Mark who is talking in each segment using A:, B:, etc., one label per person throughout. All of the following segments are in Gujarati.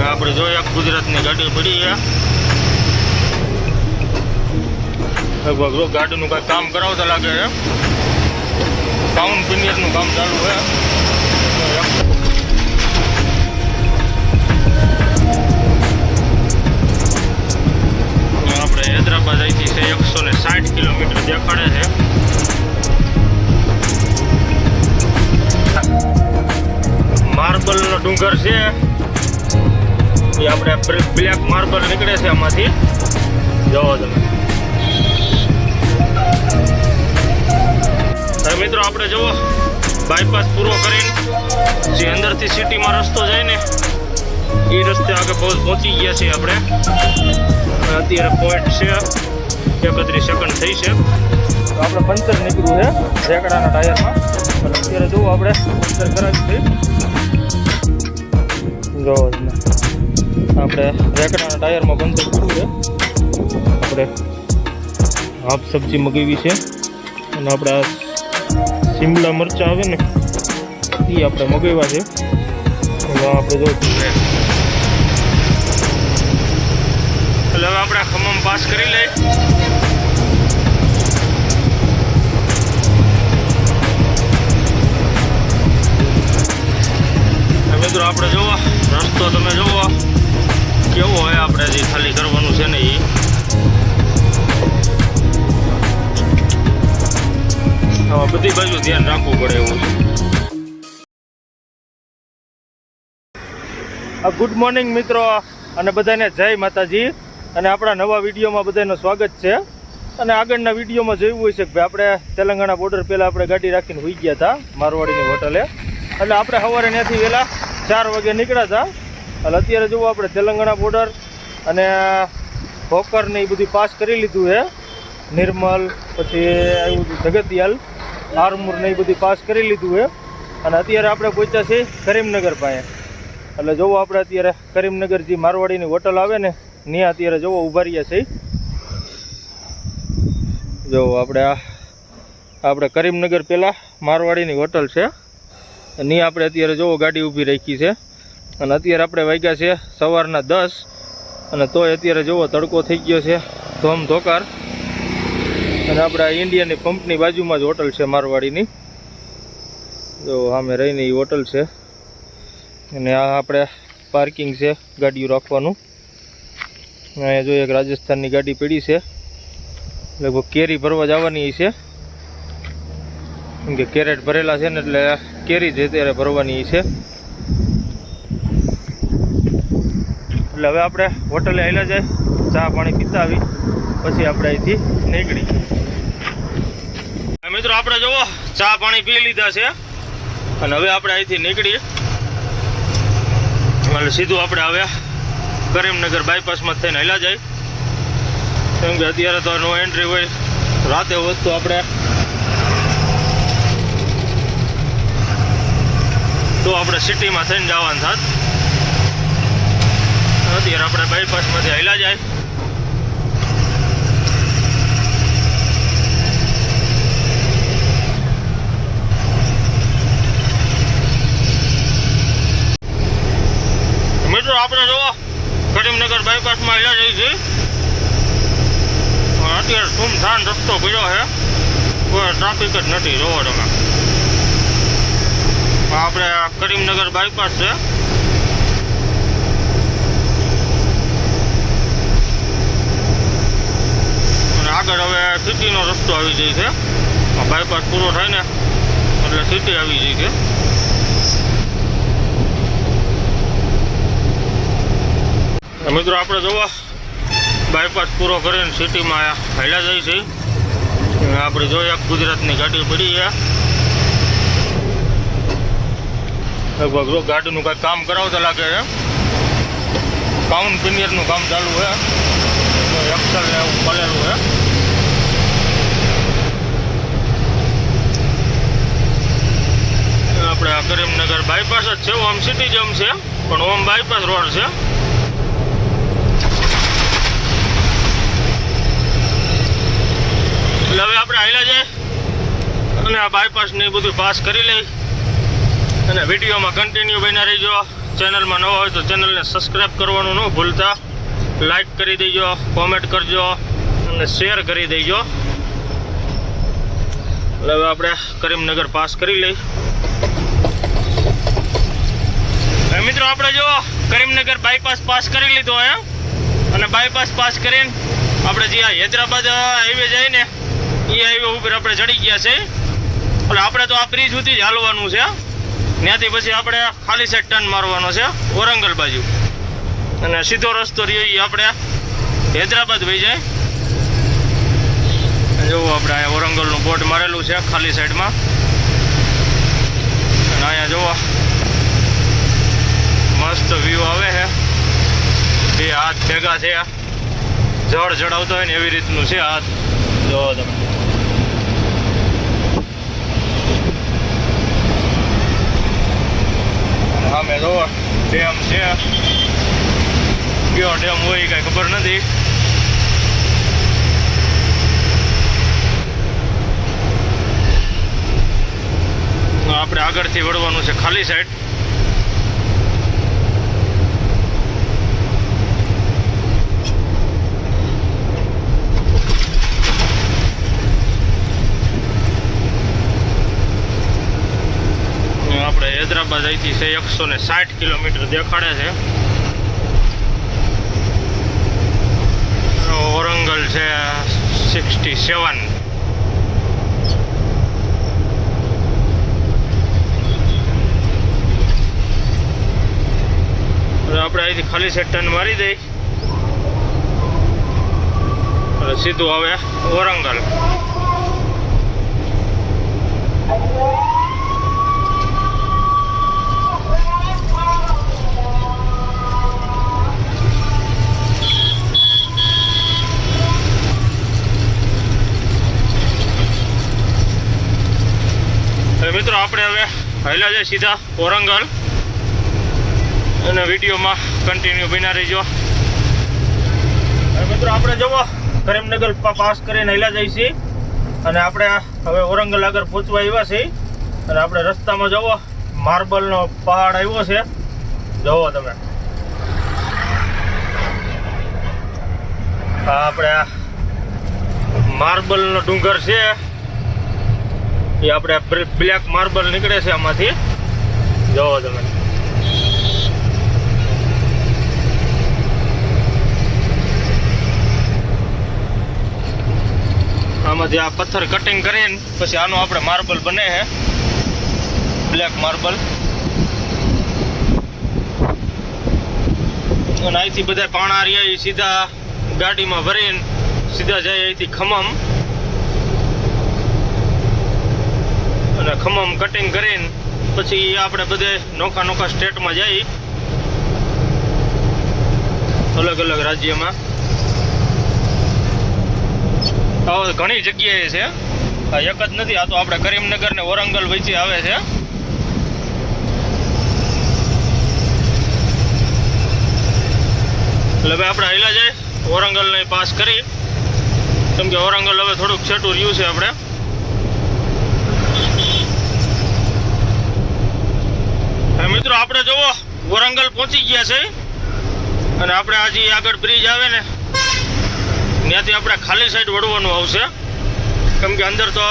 A: આપણે જોઈએ ગુજરાતની ગાડી પડી છે લગભગ ગાડીનું કાંઈ કામ કરાવતા લાગે છે ટાઉન પિનિયરનું કામ ચાલુ છે આપણે હૈદરાબાદ અહીંથી છે 160 કિલોમીટર દેખાડે છે માર્બલનો ડુંગર છે એ આપણે બ્લેક માર્બલ નીકળે છે આમાંથી જોવો તમે મિત્રો આપણે જુઓ બાયપાસ પૂરો કરીને જે અંદરથી સિટીમાં રસ્તો જાય ને એ રસ્તે આગળ પહોંચી ગયા છીએ આપણે અત્યારે પોઈન્ટ છે 31 સેકન્ડ થઈ છે તો આપણે પંચર નીકળ્યું છે રેકડાના ટાયરમાં અને અત્યારે જુઓ આપણે પંચર કરાવી છે જોવો તમે આપણે રેકડાના ટાયરમાં પંચર કર્યું છે આપણે હાફ સબ્જી મગાવી છે અને આપણે શિમલા મરચાં આવે ને એ આપણે મગાવ્યા છે આપણે જો એટલે હવે આપણે ખમમ પાસ કરી લઈએ મિત્રો આપણે જુઓ રસ્તો તમે જુઓ કેવો હોય આપણે જે ખાલી કરવાનું છે ને એ બધી બાજુ ધ્યાન રાખવું પડે એવું છે ગુડ મોર્નિંગ મિત્રો અને બધાને જય માતાજી અને આપણા નવા વિડીયોમાં બધાનું સ્વાગત છે અને આગળના વિડીયોમાં જોયું હોય છે કે ભાઈ આપણે તેલંગાણા બોર્ડર પહેલાં આપણે ગાડી રાખીને હોઈ ગયા હતા મારવાડીની હોટલે એટલે આપણે સવારે ત્યાંથી વહેલા 4 વાગે નીકળ્યા હતા એટલે અત્યારે જુઓ આપણે તેલંગાણા બોર્ડર અને ભોકર ને એ બધું પાસ કરી લીધું છે નિર્મલ પછી આવ્યું જગતિયાલ આરમુર ને એ બધું પાસ કરી લીધું છે અને અત્યારે આપણે પહોંચ્યા છીએ કરીમનગર પાસે એટલે જોવો આપણે અત્યારે કરીમનગર જે મારવાડીની હોટલ આવે ને ત્યાં અત્યારે જોવો ઊભા રહ્યા છે જો આપણે કરીમનગર પહેલાં મારવાડીની હોટલ છે ત્યાં આપણે અત્યારે જોવો ગાડી ઊભી રાખી છે અને અત્યારે આપણે વાગ્યા છે સવારના 10 અને તોય અત્યારે જોવો તડકો થઈ ગયો છે ધોમ ધોકાર અને આપણે ઇન્ડિયાની પંપની બાજુમાં જ હોટલ છે મારવાડીની જો સામે રહીને એ હોટલ છે અને આ આપણે પાર્કિંગ છે ગાડીઓ રાખવાનું અહીંયા જો એક રાજસ્થાનની ગાડી પડી છે લગભગ કેરી ભરવા જવાની છે કેમ કે કેરેટ ભરેલા છે ને એટલે કેરી જ અત્યારે ભરવાની છે એટલે હવે આપણે હોટલે આવેલા જાય ચા પાણી પીતા આવી પછી આપણે અહીંથી નીકળી મિત્રો આપણે જુઓ ચા પાણી પી લીધા છે અને હવે આપણે અહીંથી નીકળી એટલે સીધું આપણે હવે કરીમનગર બાયપાસમાં થઈને હેલા જાય કેમ કે અત્યારે તો નો એન્ટ્રી હોય રાતે હોત તો આપણે સિટીમાં થઈને જવાનું થાત અત્યારે આપણે બાયપાસમાંથી હેલા જાય મિત્રો આપણે જુઓ કરીમનગર બાયપાસમાં હેલા જઈએ છીએ અત્યારે સુમસાન રસ્તો પડ્યો છે કોઈ ટ્રાફિક જ નથી જોવો તમે આપણે કરીમનગર બાયપાસ છે અને આગળ હવે સિટીનો રસ્તો આવી જાય છે બાયપાસ પૂરો થાય ને એટલે સિટી આવી જાય છે મિત્રો આપણે જોવા બાયપાસ પૂરો કરીને સિટીમાં હાલ્યા જાય છે આપણે જોઈએ ગુજરાતની ગાડી પડી છે લગભગ ગાડીનું કાંઈ કામ કરાવતા લાગે છે ટાઉન પિનિયરનું કામ ચાલુ છે એક્સલ ને એવું ખોલેલું છે આપણે કરીમનગર બાયપાસ જ છે ઓમ સિટી જેમ છે પણ ઓમ બાયપાસ રોડ છે એટલે હવે આપણે હાલ્યા જાય અને આ બાયપાસ ને બધું પાસ કરી લઈ અને વિડીયોમાં કન્ટિન્યુ બન્યા રહીજો ચેનલમાં નવા હોય તો ચેનલને સબસ્ક્રાઈબ કરવાનું ન ભૂલતા, લાઈક કરી દેજો, કોમેન્ટ કરજો અને શેર કરી દેજો. એટલે હવે આપણે કરીમનગર પાસ કરી લઈ. મિત્રો આપણે જો કરીમનગર બાયપાસ પાસ કરી લીધો અહીંયા, અને બાયપાસ પાસ કરીને આપણે જે આ હૈદરાબાદ હાઈવે જાય ને એ હાઈવે ઉપર આપણે ચડી ગયા છે. એટલે આપણે તો આ બ્રિજ સુધી જ હાલવાનું છે. ત્યાંથી પછી આપણે ખાલી સાઈડ ટર્ન મારવાનો છે ઓરંગલ બાજુ, અને સીધો રસ્તો રહ્યો એ આપણે હૈદરાબાદ વહી જાય. જોવો આપણે અહીંયા ઓરંગલનું બોર્ડ મારેલું છે ખાલી સાઈડમાં, અને અહીંયા જોવો મસ્ત વ્યૂ આવે છે. બે હાથ ભેગા છે, જળ ચડાવતો હોય ને એવી રીતનું છે હાથ. જોવો તમે સામે જોવો ડેમ છે. કયો ડેમ હોય કઈ ખબર નથી. આપણે આગળથી વળવાનું છે ખાલી સાઈડ. આપણે હૈદરાબાદ અહીંથી છે 160 કિલોમીટર દેખાડે છે. ઓરંગલ છે 67. આપણે અહીંથી ખાલી સેટ ટર્ન મારી દઈ એટલે સીધું આવે ઓરંગલ. મિત્રો આપણે હવે હાલ્યા જાય સીધા ઓરંગલ, અને વિડીયોમાં કન્ટિન્યુ બન્યા રહીજો. મિત્રો આપણે જવો કરીમનગર પાસ કરીને હાલ્યા જઈએ છીએ, અને આપણે હવે ઓરંગલ આગળ પહોંચવા આવ્યા છીએ. અને આપણે રસ્તામાં જવો માર્બલનો પહાડ આવ્યો છે. જુઓ તમે આપણે માર્બલનો ડુંગર છે, એ આપણે બ્લેક માર્બલ નીકળે છે આમાંથી. જુઓ તમે આમાંથી આ પથ્થર કટિંગ કરીને પછી આનો આપણે માર્બલ બને છે, બ્લેક માર્બલ. અને અહીંથી બધા પાણા રહ્યા સીધા ગાડીમાં ભરીને સીધા જાય અહીંથી ખમમ, અને ખમમ કટિંગ કરીને પછી આપણે બધે નોખા નોખા સ્ટેટમાં જઈ, અલગ અલગ રાજ્યમાં. આવો ઘણી જગ્યાએ છે, આ એક જ નથી. આ તો આપણે કરીમનગર ને ઓરંગલ વચ્ચે આવે છે. એટલે હવે આપણે હાલ્યા જાય ઓરંગલને પાસ કરી, કેમ કે ઓરંગલ હવે થોડુંક છેટું રહ્યું છે. આપણે મિત્રો આપણે જુઓ ઓરંગલ પહોંચી ગયા છે, અને આપણે આજે આગળ બ્રિજ આવે ને ત્યાંથી આપણે ખાલી સાઈડ વળવાનું આવશે, કેમ કે અંદર તો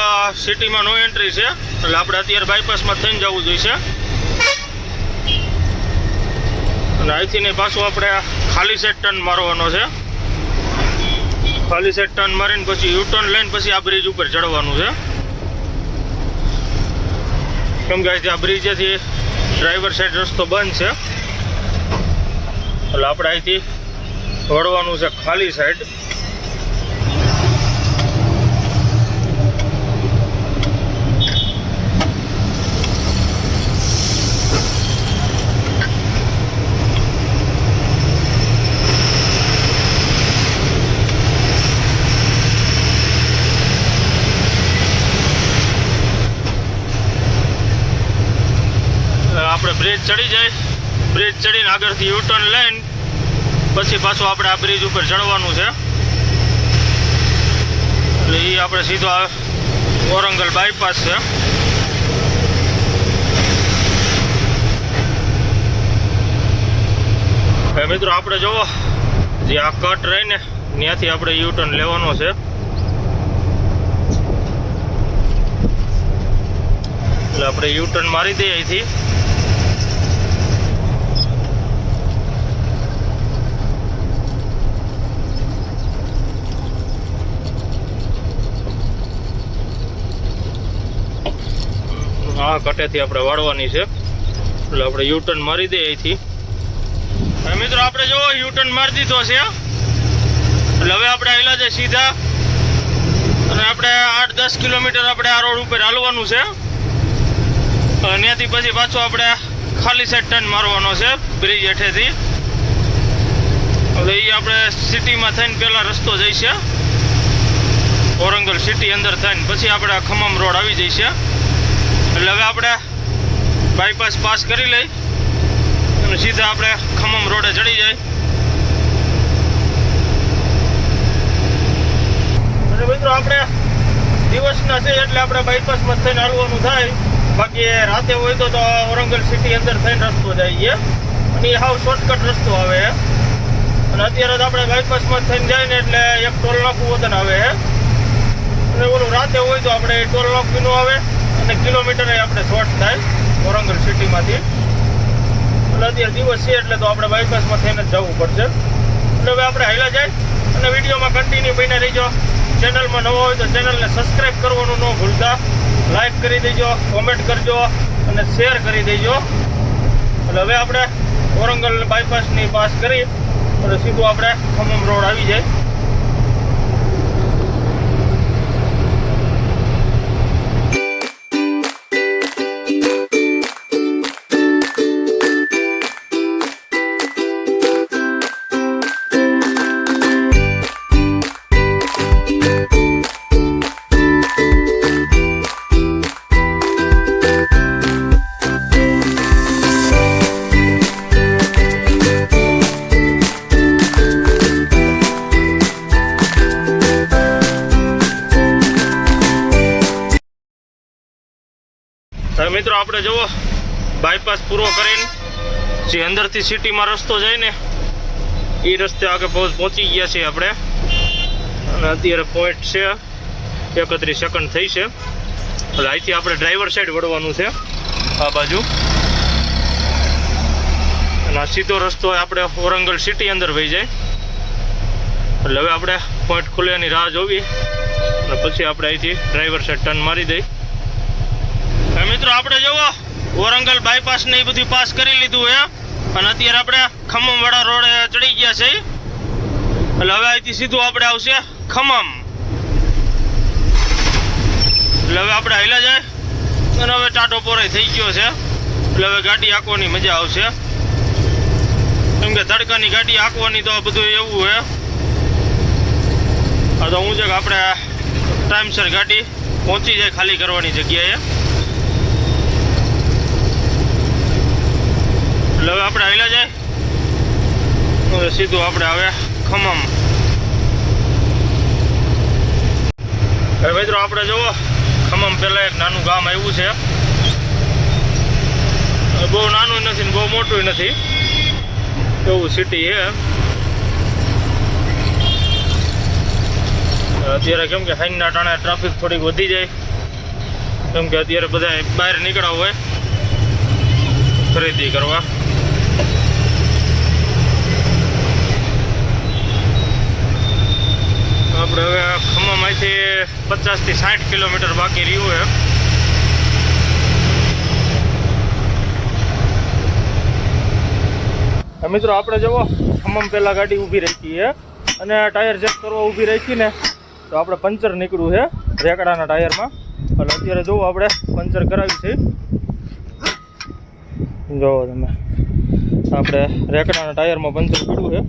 A: સિટીમાં નો એન્ટ્રી છે. એટલે આપણે અત્યારે બાયપાસમાં થઈને જવું જોઈશે. અને અહીંથી ને પાછું આપણે ખાલી સાઈડ ટર્ન મારવાનો છે. ખાલી સાઈડ ટર્ન મારીને પછી યુ ટર્ન લઈને પછી આ બ્રિજ ઉપર ચડવાનું છે, કેમ કે અહીંથી આ બ્રિજેથી ડ્રાઈવર સાઈડ રસ્તો બંધ છે. એટલે આપણે અહીંથી વળવાનું છે ખાલી સાઈડ. આપણે બ્રિજ ચડી જાય, બ્રિજ ચડીને આગળથી યુ ટર્ન લઈને પછી પાછું આપણે આ બ્રિજ ઉપર ચડવાનું છે. એટલે એ આપણે સીધો ઓરંગલ બાયપાસ છે. મિત્રો આપણે જોવો જે આ કટ રહીને ત્યાંથી આપણે યુ ટર્ન લેવાનો છે. એટલે આપણે યુ ટર્ન મારી દઈએ અહીંથી. આ કટેથી આપણે વાળવાની છે. એટલે આપણે યુ ટર્ન મારી દઈએ અહીંથી. હવે મિત્રો આપણે જો યુ ટર્ન મારી દીધો છે. એટલે હવે આપણે આવેલા છે સીધા અને આપણે 8-10 કિલોમીટર આપણે આ રોડ ઉપર હાલવાનું છે. ત્યાંથી પછી પાછો આપણે ખાલી સાઈડ ટર્ન મારવાનો છે બ્રિજ હેઠેથી. હવે એ આપણે સિટીમાં થઈને પહેલાં રસ્તો જઈશે ઓરંગલ સિટી અંદર થઈને, પછી આપણે ખમમ રોડ આવી જઈશે. એટલે હવે આપણે બાયપાસ પાસ કરી લઈ અને સીધા આપણે ખમમ રોડે ચડી જાય. અને મિત્રો આપણે દિવસના છે એટલે આપણે બાયપાસમાં થઈને હાલવાનું થાય. બાકી રાતે હોય તો ઓરંગલ સિટી અંદર થઈને રસ્તો જાય અને એ હાવ શોર્ટકટ રસ્તો આવે. અને અત્યારે તો આપણે બાયપાસમાં થઈને જાય ને એટલે એક ટોલ નાકું વતન આવે. અને ઓલું રાતે હોય તો આપણે ટોલ નાકું નો આવે અને કિલોમીટર આપણે શોર્ટ થાય ઓરંગલ સિટીમાંથી. એટલે અત્યારે દિવસ છે એટલે તો આપણે બાયપાસમાં થઈને જ જવું પડશે. એટલે હવે આપણે હાલ્યા જાય અને વિડીયોમાં કન્ટિન્યુ બન્યા રહીજો. ચેનલમાં નવો હોય તો ચેનલને સબસ્ક્રાઈબ કરવાનું ન ભૂલતા, લાઈક કરી દેજો, કોમેન્ટ કરજો અને શેર કરી દેજો. એટલે હવે આપણે ઓરંગલ બાયપાસની પાસ કરી અને સીધું આપણે ખમમ રોડ આવી જાય. હવે મિત્રો આપણે જુઓ બાયપાસ પૂરો કરીને જે અંદરથી સિટીમાં રસ્તો જાય ને એ રસ્તે આગળ પહોંચી ગયા છીએ આપણે. અને અત્યારે પોઈન્ટ છે 31 સેકન્ડ થઈ છે. એટલે અહીંથી આપણે ડ્રાઈવર સાઈડ વળવાનું છે આ બાજુ. અને આ સીધો રસ્તો આપણે ઓરંગલ સિટી અંદર વહી જાય. એટલે હવે આપણે પોઈન્ટ ખુલ્યાની રાહ જોવી અને પછી આપણે અહીંથી ડ્રાઈવર સાઈડ ટર્ન મારી દઈ. મિત્રો આપણે જુઓ ઓરંગલ બાયપાસ ને એ બધું પાસ કરી લીધું છે અને અત્યારે આપણે ખમમવાળા રોડે ચડી ગયા છે. એટલે હવે અહીંથી સીધું આપણે આવશે ખમમ. એટલે હવે આપણે હાલ્યા જાય અને હવે ટાટો પોરાઈ થઈ ગયો છે. એટલે હવે ગાડી હાંકવાની મજા આવશે. કેમ કે તડકાની ગાડી હાંકવાની તો બધું એવું છે. આ તો હું છે કે આપણે ટાઈમસર ગાડી પહોંચી જાય ખાલી કરવાની જગ્યાએ. એટલે હવે આપણે હાલ્યા જાય સીધું આપણે હવે ખમમ. હવે મિત્રો આપણે જુઓ ખમમ પહેલાં એક નાનું ગામ આવ્યું છે. બહુ નાનું નથી ને બહુ મોટું નથી, એવું સિટી છે. અત્યારે કેમ કે સાંજના ટાણે ટ્રાફિક થોડીક વધી જાય કેમ કે અત્યારે બધા બહાર નીકળ્યા હોય ખરીદી કરવા. આપણે હવે ખમ્મમમાંથી 50 થી 60 કિલોમીટર બાકી રહ્યું છે. મિત્રો આપણે જુઓ ખમ્મમ પહેલાં ગાડી ઊભી રાખી છે અને ટાયર ચેક કરવા ઊભી રાખી ને તો આપણે પંચર નીકળ્યું છે રેકડાના ટાયરમાં. એટલે અત્યારે જુઓ આપણે પંચર કરાવી છે. જુઓ તમે આપણે રેકડાના ટાયરમાં પંચર પડ્યું છે.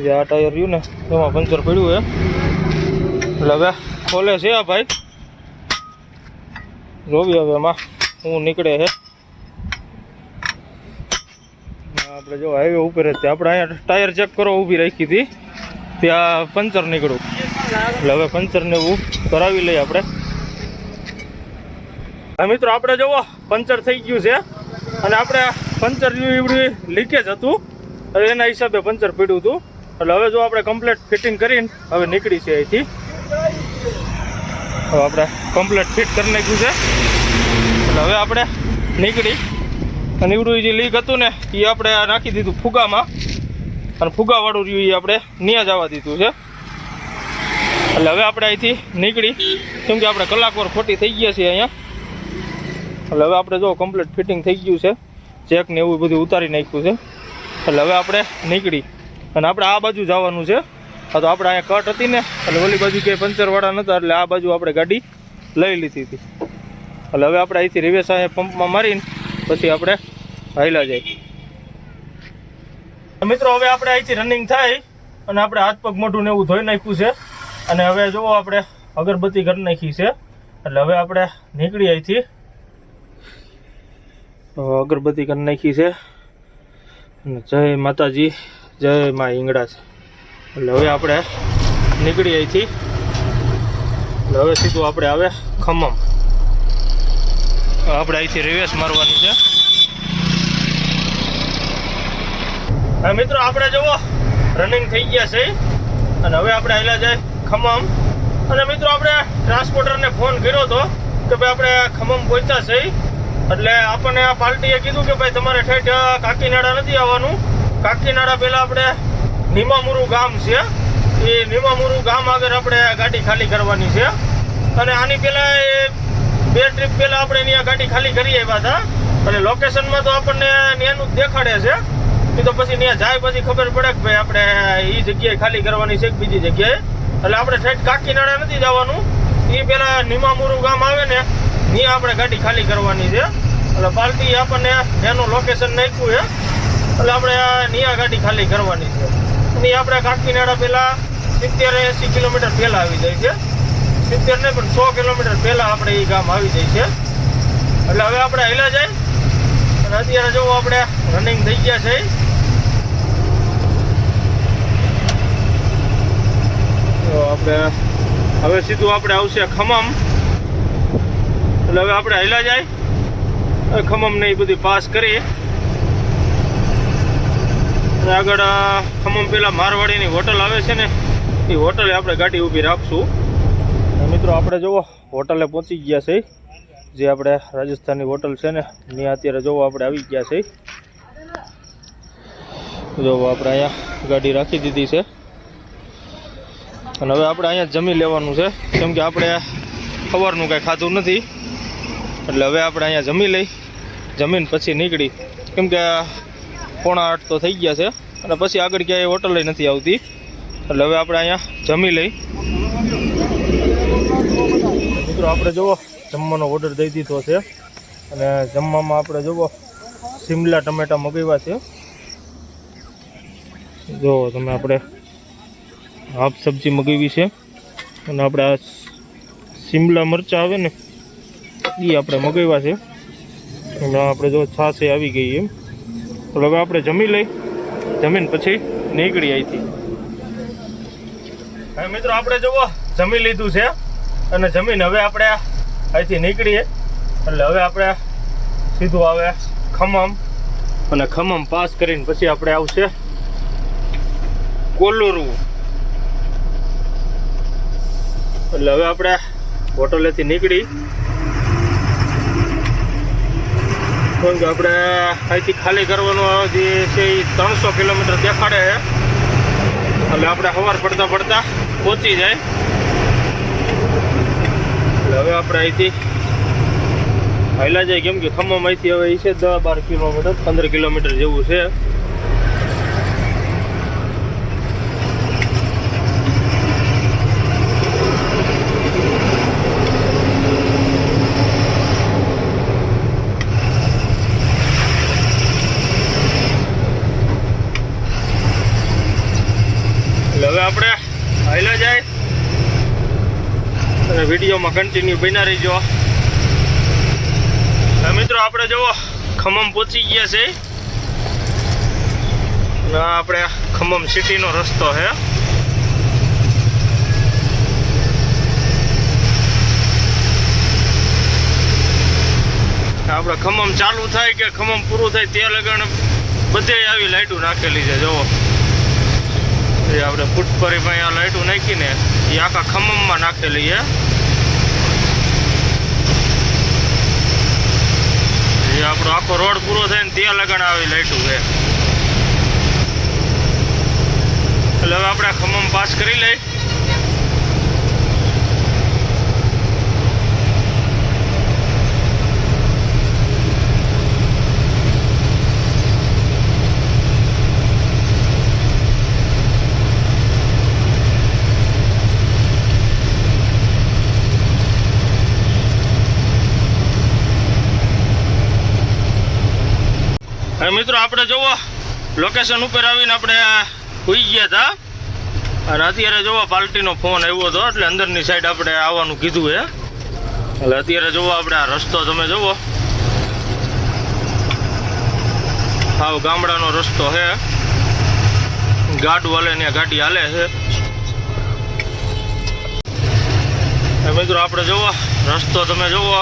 A: જે આ ટાયર રહ્યું ને એમાં પંચર પડ્યું છે. એટલે હવે ખોલે છે આ ભાઈ, જોવી હવે એમાં શું નીકળે છે. આપણે જો હાઈવે ઉપર જ આપણે અહીંયા ટાયર ચેક કરવા ઊભી રાખી હતી ત્યાં પંચર નીકળ્યું. એટલે હવે પંચરને એવું કરાવી લઈએ આપણે. હા મિત્રો આપણે જુઓ પંચર થઈ ગયું છે અને આપણે પંચર એવડી લીકેજ હતું એટલે એના હિસાબે પંચર પડ્યું હતું. એટલે હવે જો આપણે કમ્પ્લીટ ફિટિંગ કરીને હવે નીકળી છે અહીંથી. હવે આપણે કમ્પ્લીટ ફિટ કરી નાખ્યું છે એટલે હવે આપણે નીકળી અને એવડું જે લીક હતું ને એ આપણે નાખી દીધું ફુગામાં અને ફુગાવાળું રહ્યું એ આપણે ન્યા જવા દીધું છે. એટલે હવે આપણે અહીંથી નીકળી કેમ કે આપણે કલાકવાર ખોટી થઈ ગયા છીએ અહીંયા. એટલે હવે આપણે જો કમ્પ્લીટ ફિટિંગ થઈ ગયું છે, ચેક ને એવું બધું ઉતારી નાખ્યું છે. એટલે હવે આપણે નીકળી અને આપણે આ બાજુ જવાનું છે. તો આપણે અહીંયા કટ હતી ને એટલે ઓલી બાજુ કે પંચરવાળા નહોતા એટલે આ બાજુ આપણે ગાડી લઈ લીધી હતી. એટલે હવે આપણે અહીંથી રિવેસ અહીંયા પંપમાં મારીને પછી આપણે હાઈલા જાય. મિત્રો હવે આપણે અહીંથી રનિંગ થાય અને આપણે હાથ પગ મોઢું ને એવું ધોઈ નાખ્યું છે અને હવે જુઓ આપણે અગરબત્તી કરી નાખી છે. એટલે હવે આપણે નીકળી અહીંથી અગરબત્તી કરી નાખી છે અને જય માતાજી, જય મા હિંગળા છે. એટલે હવે આપણે નીકળી અહીંથી. એટલે હવે સીધું આપણે આવે ખમમ. આપણે અહીંથી રિવેસ મારવાની છે. હા મિત્રો આપણે જુઓ રનિંગ થઈ ગયા છે અને હવે આપણે આવેલા જાય ખમમ. અને મિત્રો આપણે ટ્રાન્સપોર્ટરને ફોન કર્યો હતો કે ભાઈ આપણે ખમમ પહોંચ્યા છે. એટલે આપણને આ પાર્ટીએ કીધું કે ભાઈ તમારે ઠેઠ કાકીનાડા નથી આવવાનું. કાકીનાડા પહેલાં આપણે નીમામુરુ ગામ છે, એ નીમામુરુ ગામ આગળ આપણે ગાડી ખાલી કરવાની છે. અને આની પહેલાં એ 2 ટ્રીપ પહેલાં આપણે ત્યાં ગાડી ખાલી કરી આવ્યા હતા. અને લોકેશનમાં તો આપણને ત્યાંનું જ દેખાડે છે. એ તો પછી ત્યાં જાય પછી ખબર પડે કે ભાઈ આપણે એ જગ્યાએ ખાલી કરવાની છે કે બીજી જગ્યાએ. એટલે આપણે ઠેઠ કાકીનાડા નથી જવાનું. એ પહેલાં નીમામુરુ ગામ આવે ને ત્યાં આપણે ગાડી ખાલી કરવાની છે. એટલે પાર્ટી આપણને એનું લોકેશન નાખ્યું છે. એટલે આપણે ત્યાં ગાડી ખાલી કરવાની છે. અને આપણે કાકીનાડા પહેલાં 70-80 કિલોમીટર પહેલાં આવી જાય છે. 70 નહીં પણ 100 કિલોમીટર પહેલાં આપણે એ ગામ આવી જાય છે. એટલે હવે આપણે હાલ્યા જાય અને અત્યારે જો આપણે રનિંગ થઈ ગયા છે. તો આપણે હવે સીધું આપણે આવશે ખમમ. એટલે હવે આપણે હાલ્યા જાય ખમમ ને એ બધી પાસ કરી અને આગળ ખમમ પેલા મારવાડીની હોટલ આવે છે ને એ હોટલે આપણે ગાડી ઊભી રાખશું. મિત્રો આપણે જુઓ હોટલે પહોંચી ગયા છે, જે આપણે રાજસ્થાનની હોટલ છે ને ત્યાં અત્યારે જુઓ આપણે આવી ગયા છે. જો આપણે અહીંયા ગાડી રાખી દીધી છે અને હવે આપણે અહીંયા જમી લેવાનું છે કેમ કે આપણે સવારનું કાંઈ ખાધું નથી. એટલે હવે આપણે અહીંયા જમી લઈ, જમીન પછી નીકળી કેમ કે 7:45 તો થઈ ગયા છે અને પછી આગળ ક્યાંય હોટલ નથી આવતી. એટલે હવે આપણે અહીંયા જમી લઈ. મિત્રો આપણે જુઓ જમવાનો ઓર્ડર દઈ દીધો છે અને જમવામાં આપણે જુઓ શિમલા ટમેટા મગાવ્યા છે. જો તમે આપણે હાફ સબ્જી મગાવી છે અને આપણે આ શિમલા મરચાં આવે ને એ આપણે મગાવ્યા છે. અને આપણે જો છાશ આવી ગઈ એમ. તો હવે આપણે જમી લઈ, જમીન પછી નીકળી અહીંથી. હવે મિત્રો આપણે જુઓ જમી લીધું છે અને જમીન હવે આપણે અહીંથી નીકળીએ. એટલે હવે આપણે સીધું આવે ખમમ અને ખમમ પાસ કરીને પછી આપણે આવશે કોલુરુ. એટલે હવે આપણે હોટલેથી નીકળી કેમ કે આપણે અહીંથી ખાલી કરવાનું જે છે એ 300 કિલોમીટર દેખાડે છે. એટલે આપણે સવાર પડતા પહોંચી જાય. એટલે હવે આપણે અહીંથી હાલ્યા જાય કેમ કે ખમમ અહીંથી હવે છે 10-12 કિલોમીટર, 15 કિલોમીટર જેવું છે. હવે આપણે હાલ્યા જાય અને વિડીયોમાં કન્ટિન્યુ બન્યા રહીજો. મિત્રો આપણે જુઓ ખમમ પહોંચી ગયા છે અને આપણે ખમમ સિટીનો રસ્તો છે. આપણે આપણે ખમમ ચાલુ થાય કે ખમમ પૂરું થાય તે લગણ બધે આવી લાઇટો નાખેલી છે જુઓ એ આપણે ફૂટ પર અહીંયા લાઇટો નાખીને એ આખા ખમમમાં નાખેલી છે એ આપણો આખો રોડ પૂરો થાય ને ત્યાં લગણ આવી લાઇટો છે એટલે હવે આપણે ખમમ પાસ કરી લઈ મિત્રો આપણે જોવો લોકેશન ઉપર આવીને આપણે સુઈ ગયા હતા અને અત્યારે જોવો પાર્ટીનો ફોન આવ્યો હતો એટલે અંદરની સાઈડ આપણે આવવાનું કીધું છે એટલે અત્યારે જોવો આપણે આ રસ્તો તમે જોવો આવ ગામડાનો રસ્તો છે ગાડું હાલે ને ગાડી હાલે છે મિત્રો આપણે જોવો રસ્તો તમે જોવો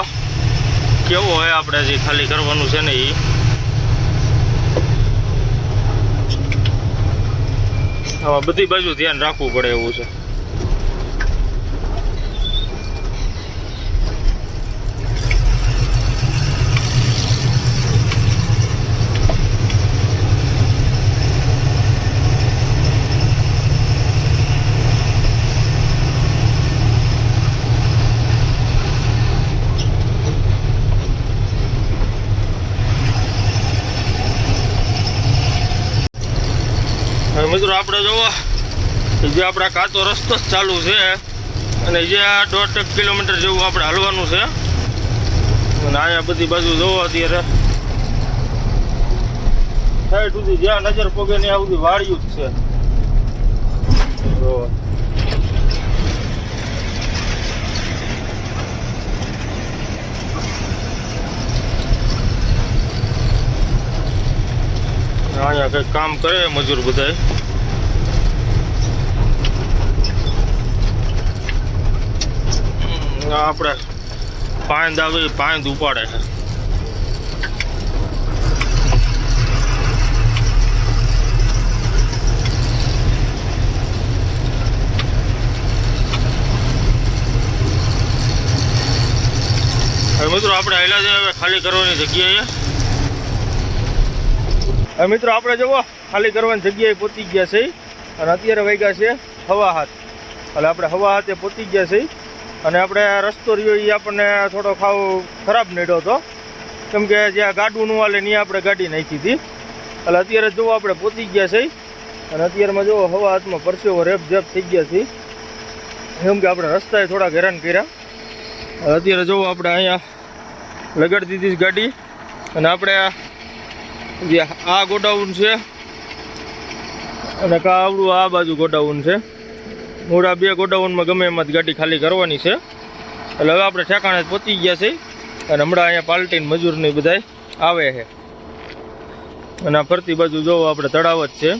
A: કેવો હોય આપણે જે ખાલી કરવાનું છે ને એ આમાં બધી બાજુ ધ્યાન રાખવું પડે એવું છે મિત્રો આપણે જોવો જે આપણા કાચો રસ્તો જ ચાલુ છે અને જે 1.5 કિલોમીટર જેવું આપણે હાલવાનું છે અને અહીંયા બધી બાજુ જોવો અત્યારે સાઈડ સુધી જ્યાં નજર પોગે ને આ બધી વાળ્યું જ છે જોવો અહીંયા કંઈક કામ કરે મજૂર બધાય આપણે પાંદ આવી પાંદ ઉપાડે છે મિત્રો આપણે આયલા છે હવે ખાલી કરવાની જગ્યાએ મિત્રો આપણે જુઓ ખાલી કરવાની જગ્યાએ પહોંચી ગયા છે અને અત્યારે વાગ્યા છે 7:30 એટલે આપણે 7:30 પહોંચી ગયા છે અને આપણે રસ્તો રહ્યો એ આપણને થોડો ખરાબ નીડ્યો હતો કેમ કે જ્યાં ગાડું ન હાલે ત્યાં આપણે ગાડી નાખી હતી એટલે અત્યારે જુઓ આપણે પહોંચી ગયા છે અને અત્યારમાં જુઓ 7:30 પરસેવો રેપ જેપ થઈ ગયા છે કેમ કે આપણે રસ્તાએ થોડા હેરાન કર્યા અત્યારે જુઓ આપણે અહીંયા લગાડી દીધી ગાડી અને આપણે જે આ ગોડાઉન છે અને આવડું આ બાજુ ગોડાઉન છે મોડા 2 ગોડાઉનમાં ગમે એમાં ગાડી ખાલી કરવાની છે એટલે હવે આપણે ઠેકાણે પહોંચી ગયા છે અને હમણાં અહીંયા પાલટીને મજૂરની બધાય આવે છે અને આ ફરતી બાજુ જોવો આપણે તળાવ જ છે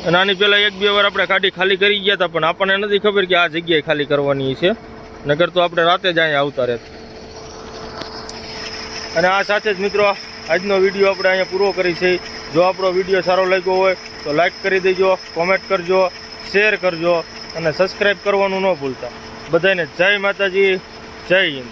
A: અને આની પહેલાં 1-2 વાર આપણે ગાડી ખાલી કરી ગયા હતા પણ આપણને નથી ખબર કે આ જગ્યાએ ખાલી કરવાની છે નકર તો આપણે રાતે જ અહીંયા આવતા રહેતા અને આ સાથે જ મિત્રો આજનો વિડીયો આપણે અહીંયા પૂરો કરી છે જો આપણો વિડીયો સારો લાગ્યો હોય તો લાઈક કરી દેજો કોમેન્ટ કરજો શેર કરજો અને સબસ્ક્રાઈબ કરવાનું ન ભૂલતા બધાને જય માતાજી જય હિન્દ